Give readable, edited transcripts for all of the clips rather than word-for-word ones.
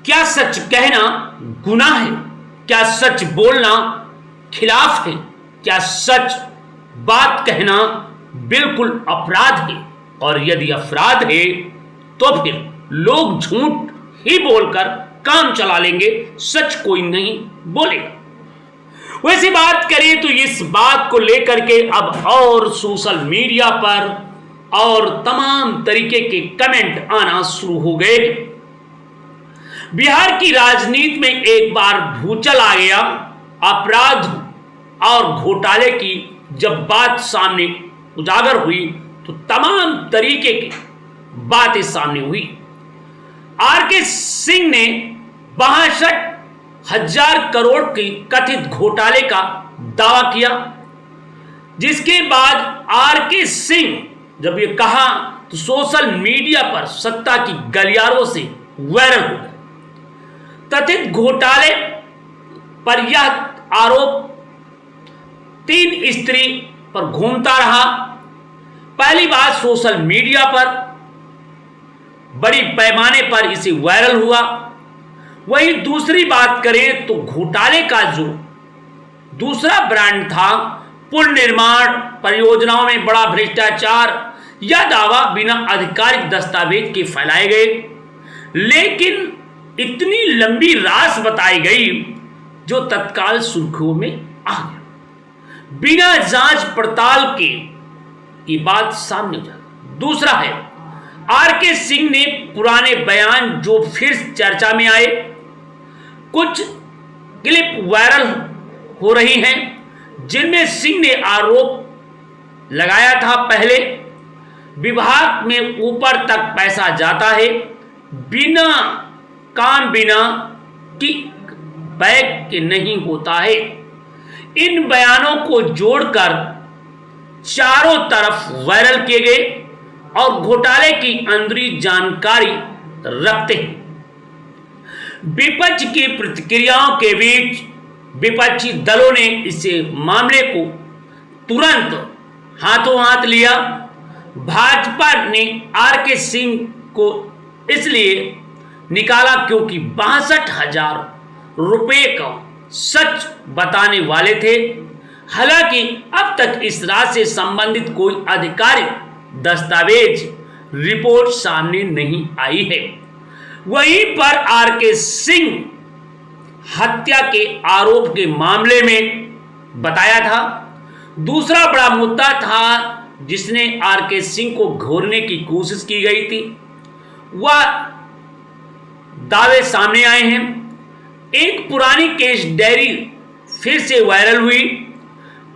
क्या सच कहना गुनाह है? क्या सच बोलना खिलाफ है? क्या सच बात कहना बिल्कुल अपराध है? और यदि अपराध है तो फिर लोग झूठ ही बोलकर काम चला लेंगे, सच कोई नहीं बोलेगा। वैसी बात करें तो इस बात को लेकर के अब और सोशल मीडिया पर और तमाम तरीके के कमेंट आना शुरू हो गए। बिहार की राजनीति में एक बार भूचाल आ गया। अपराध और घोटाले की जब बात सामने उजागर हुई तो तमाम तरीके की बातें सामने हुई। आरके सिंह ने 62,000 करोड़ की कथित घोटाले का दावा किया, जिसके बाद आरके सिंह जब ये कहा तो सोशल मीडिया पर सत्ता की गलियारों से वायरल हो गया। कथित घोटाले पर यह आरोप 3 स्त्री पर घूमता रहा। पहली बात सोशल मीडिया पर बड़ी पैमाने पर इसे वायरल हुआ। वही दूसरी बात करें तो घोटाले का जो दूसरा ब्रांड था, पुल निर्माण परियोजनाओं में बड़ा भ्रष्टाचार, यह दावा बिना आधिकारिक दस्तावेज के फैलाए गए, लेकिन इतनी लंबी रास बताई गई जो तत्काल सुर्खियों में आ गया। बिना जांच पड़ताल के ये बात सामने जा। दूसरा है आरके सिंह ने पुराने बयान जो फिर चर्चा में आए। कुछ क्लिप वायरल हो रही हैं जिनमें सिंह ने आरोप लगाया था, पहले विभाग में ऊपर तक पैसा जाता है बिना कि बैग के नहीं होता है। इन बयानों को जोड़कर चारों तरफ वायरल किए गए और घोटाले की अंदरूनी जानकारी रखते हैं। विपक्ष की प्रतिक्रियाओं के बीच विपक्षी दलों ने इसे मामले को तुरंत हाथों हाथ लिया। भाजपा ने आरके सिंह को इसलिए निकाला क्योंकि 62,000 रुपए का सच बताने वाले थे। हालांकि अब तक इस राशि से संबंधित कोई आधिकारिक दस्तावेज रिपोर्ट सामने नहीं आई है। वहीं पर आरके सिंह हत्या के आरोप के मामले में बताया था। दूसरा बड़ा मुद्दा था जिसने आरके सिंह को घोरने की कोशिश की गई थी, वह दावे सामने आए हैं। एक पुरानी केस डायरी फिर से वायरल हुई।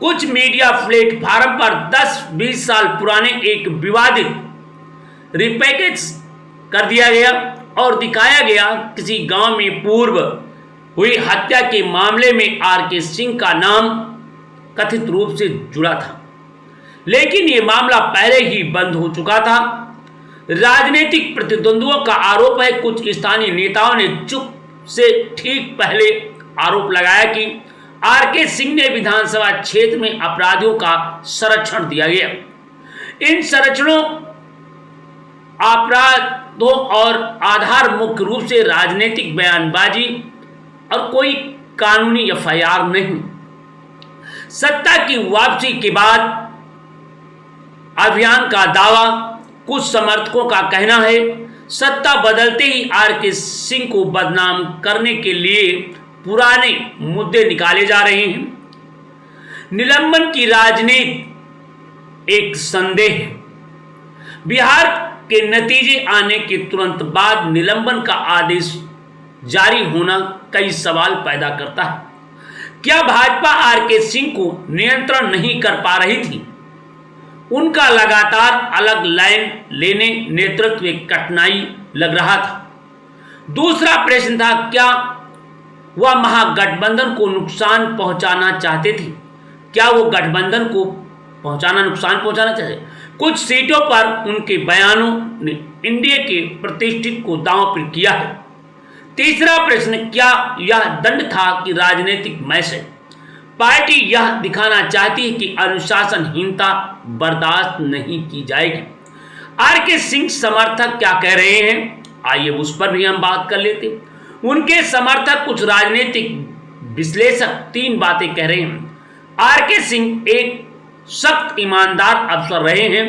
कुछ मीडिया प्लेटफार्म पर 10-20 साल पुराने एक विवादित रिपैकेज कर दिया गया और दिखाया गया किसी गांव में पूर्व हुई हत्या के मामले में आरके सिंह का नाम कथित रूप से जुड़ा था, लेकिन यह मामला पहले ही बंद हो चुका था। राजनीतिक प्रतिद्वंद्वियों का आरोप है कुछ स्थानीय नेताओं ने चुप से ठीक पहले आरोप लगाया कि आरके सिंह ने विधानसभा क्षेत्र में अपराधियों का संरक्षण दिया गया। इन संरक्षणों अपराधों और आधार मुख्य रूप से राजनीतिक बयानबाजी और कोई कानूनी एफआईआर नहीं। सत्ता की वापसी के बाद अभियान का दावा, कुछ समर्थकों का कहना है सत्ता बदलते ही आरके सिंह को बदनाम करने के लिए पुराने मुद्दे निकाले जा रहे हैं। निलंबन की राजनीति एक संदेह है। बिहार के नतीजे आने के तुरंत बाद निलंबन का आदेश जारी होना कई सवाल पैदा करता है। क्या भाजपा आरके सिंह को नियंत्रण नहीं कर पा रही थी? उनका लगातार अलग लाइन लेने नेतृत्व में कठिनाई लग रहा था। दूसरा प्रश्न था क्या वह महागठबंधन को नुकसान पहुंचाना चाहते थे? क्या वो गठबंधन को नुकसान पहुंचाना चाहते? कुछ सीटों पर उनके बयानों ने एनडीए के प्रतिष्ठित को दांव पर किया है। तीसरा प्रश्न, क्या यह दंड था कि राजनीतिक मैसेज? पार्टी यह दिखाना चाहती है कि अनुशासनहीनता बर्दाश्त नहीं की जाएगी। आरके सिंह समर्थक क्या कह रहे हैं, आइए उस पर भी हम बात कर लेते। उनके समर्थक कुछ राजनीतिक विश्लेषक 3 बातें कह रहे हैं। आर.के. सिंह एक सख्त ईमानदार अफसर रहे हैं।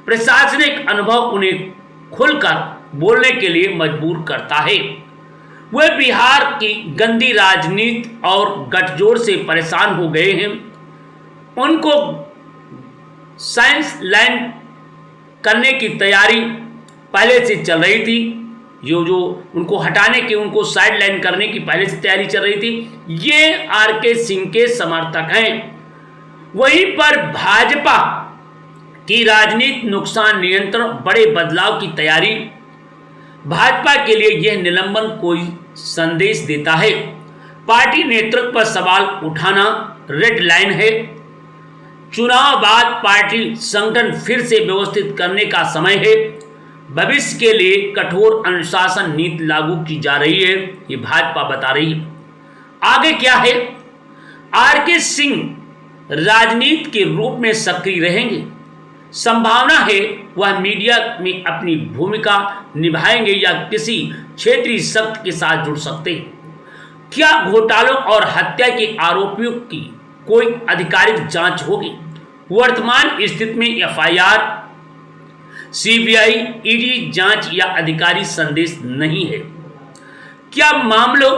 प्रशासनिक अनुभव उन्हें खुलकर बोलने के लिए मजबूर करता है। वे बिहार की गंदी राजनीति और गठजोड़ से परेशान हो गए हैं। उनको साइंस लाइन करने की तैयारी पहले से चल रही थी। जो उनको हटाने की, उनको साइड लाइन करने की पहले से तैयारी चल रही थी। ये आर.के. सिंह के समर्थक हैं। वहीं पर भाजपा की राजनीति, नुकसान नियंत्रण, बड़े बदलाव की तैयारी। भाजपा के लिए यह निलंबन कोई संदेश देता है। पार्टी नेतृत्व पर सवाल उठाना रेड लाइन है। चुनाव बाद पार्टी संगठन फिर से व्यवस्थित करने का समय है। भविष्य के लिए कठोर अनुशासन नीति लागू की जा रही है, ये भाजपा बता रही है। आगे क्या है? आर.के. सिंह राजनीति के रूप में सक्रिय रहेंगे। संभावना है वह मीडिया में अपनी भूमिका निभाएंगे या किसी क्षेत्रीय शक्ति के साथ जुड़ सकते हैं। क्या घोटालों और हत्या के आरोपियों की कोई आधिकारिक जांच होगी? वर्तमान स्थिति में एफआईआर, सीबीआई, ईडी जांच या अधिकारी संदेश नहीं है। क्या मामलों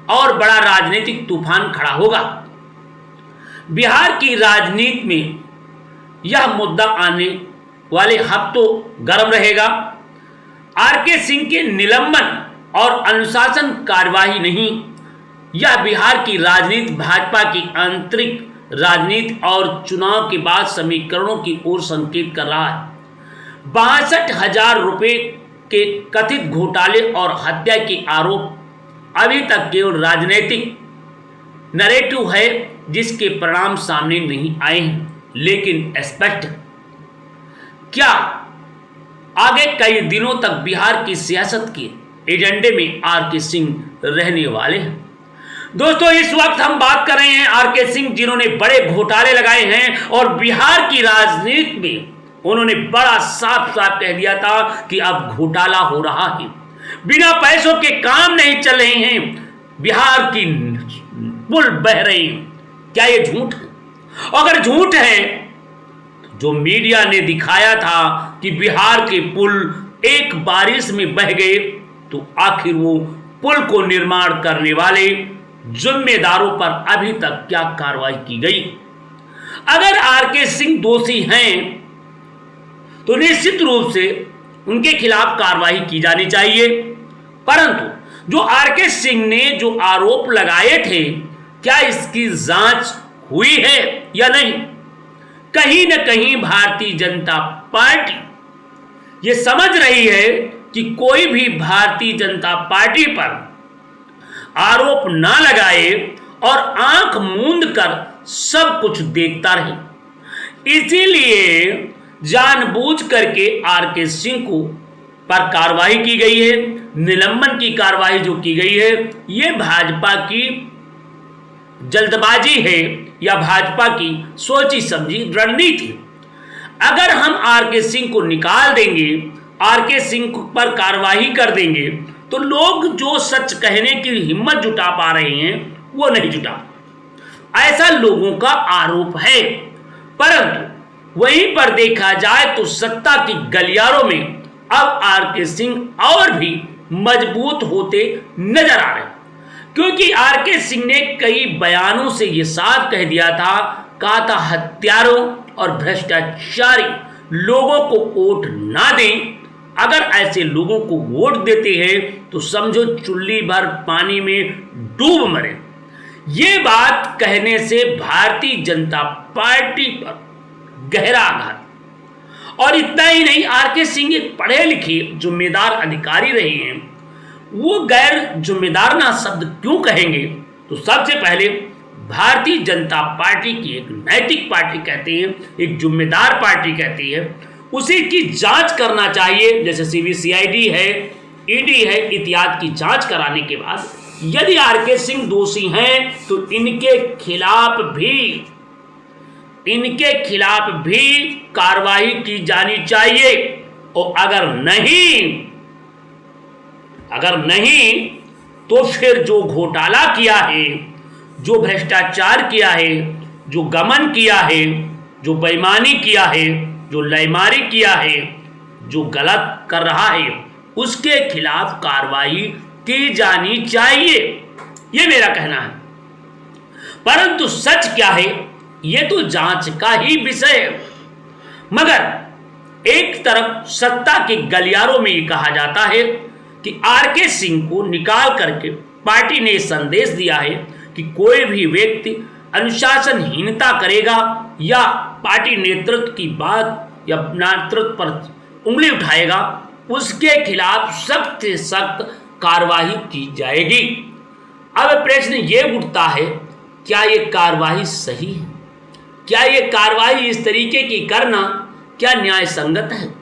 और बड़ा राजनीतिक तूफान खड़ा होगा? बिहार की राजनीति में यह मुद्दा आने वाले हफ्तों गर्म रहेगा। आर.के. सिंह के निलंबन और अनुशासन कार्यवाही नहीं, यह बिहार की राजनीति, भाजपा की आंतरिक राजनीति और चुनाव के बाद समीकरणों की ओर संकेत कर रहा है। 62,000 रुपए के कथित घोटाले और हत्या के आरोप अभी तक केवल राजनीतिक नैरेटिव है, जिसके परिणाम सामने नहीं आए हैं, लेकिन स्पष्ट क्या आगे कई दिनों तक बिहार की सियासत के एजेंडे में आर.के. सिंह रहने वाले हैं। दोस्तों, इस वक्त हम बात कर रहे हैं आर.के. सिंह, जिन्होंने बड़े घोटाले लगाए हैं और बिहार की राजनीति में उन्होंने बड़ा साफ साफ कह दिया था कि अब घोटाला हो रहा है, बिना पैसों के काम नहीं चल रहे हैं, बिहार की पुल बह रहे हैं। क्या ये झूठ है? अगर झूठ है तो जो मीडिया ने दिखाया था कि बिहार के पुल एक बारिश में बह गए, तो आखिर वो पुल को निर्माण करने वाले जिम्मेदारों पर अभी तक क्या कार्रवाई की गई? अगर आर.के. सिंह दोषी हैं तो निश्चित रूप से उनके खिलाफ कार्रवाई की जानी चाहिए। परंतु जो आर.के. सिंह ने जो आरोप लगाए थे, क्या इसकी जांच हुई है या नहीं? कहीं न कहीं भारतीय जनता पार्टी ये समझ रही है कि कोई भी भारतीय जनता पार्टी पर आरोप ना लगाए और आंख मूंद कर सब कुछ देखता रहे। इसीलिए जानबूझ करके आर.के. सिंह को पर कार्रवाई की गई है। निलंबन की कार्रवाई जो की गई है, ये भाजपा की जल्दबाजी है या भाजपा की सोची समझी रणनीति। अगर हम आर.के. सिंह को निकाल देंगे, आर.के. सिंह पर कार्रवाई कर देंगे, तो लोग जो सच कहने की हिम्मत जुटा पा रहे हैं वो नहीं जुटा, ऐसा लोगों का आरोप है। परंतु वहीं पर देखा जाए तो सत्ता की गलियारों में अब आर.के. सिंह और भी मजबूत होते नजर आ रहे हैं, क्योंकि आर.के. सिंह ने कई बयानों से यह साफ कह दिया था, कहा था हत्यारों और भ्रष्टाचारी लोगों को वोट ना दें। अगर ऐसे लोगों को वोट देते हैं तो समझो चुल्ली भर पानी में डूब मरे। ये बात कहने से भारतीय जनता पार्टी पर गहरा आघात। और इतना ही नहीं, आर.के. सिंह एक पढ़े लिखे जिम्मेदार अधिकारी रहे हैं। वो गैर जिम्मेदार ना शब्द क्यों कहेंगे? तो सबसे पहले भारतीय जनता पार्टी की एक नैतिक पार्टी कहते हैं, एक जिम्मेदार पार्टी कहती है, उसी की जांच करना चाहिए। जैसे सीबीसीआईडी है, ईडी है, इत्यादि की जांच कराने के बाद यदि आर.के. सिंह दोषी हैं तो इनके खिलाफ भी कार्रवाई की जानी चाहिए। और अगर नहीं तो फिर जो घोटाला किया है, जो भ्रष्टाचार किया है, जो गमन किया है, जो बेईमानी किया है, जो लयमारी किया है, जो गलत कर रहा है, उसके खिलाफ कार्रवाई की जानी चाहिए, ये मेरा कहना है। परंतु सच क्या है, ये तो जांच का ही विषय है। मगर एक तरफ सत्ता के गलियारों में ये कहा जाता है कि आर.के. सिंह को निकाल करके पार्टी ने संदेश दिया है कि कोई भी व्यक्ति अनुशासनहीनता करेगा या पार्टी नेतृत्व की बात या नेतृत्व पर उंगली उठाएगा, उसके खिलाफ सख्त से सख्त कार्रवाई की जाएगी। अब प्रश्न ये उठता है, क्या ये कार्रवाई सही है? क्या ये कार्रवाई इस तरीके की करना क्या न्याय संगत है?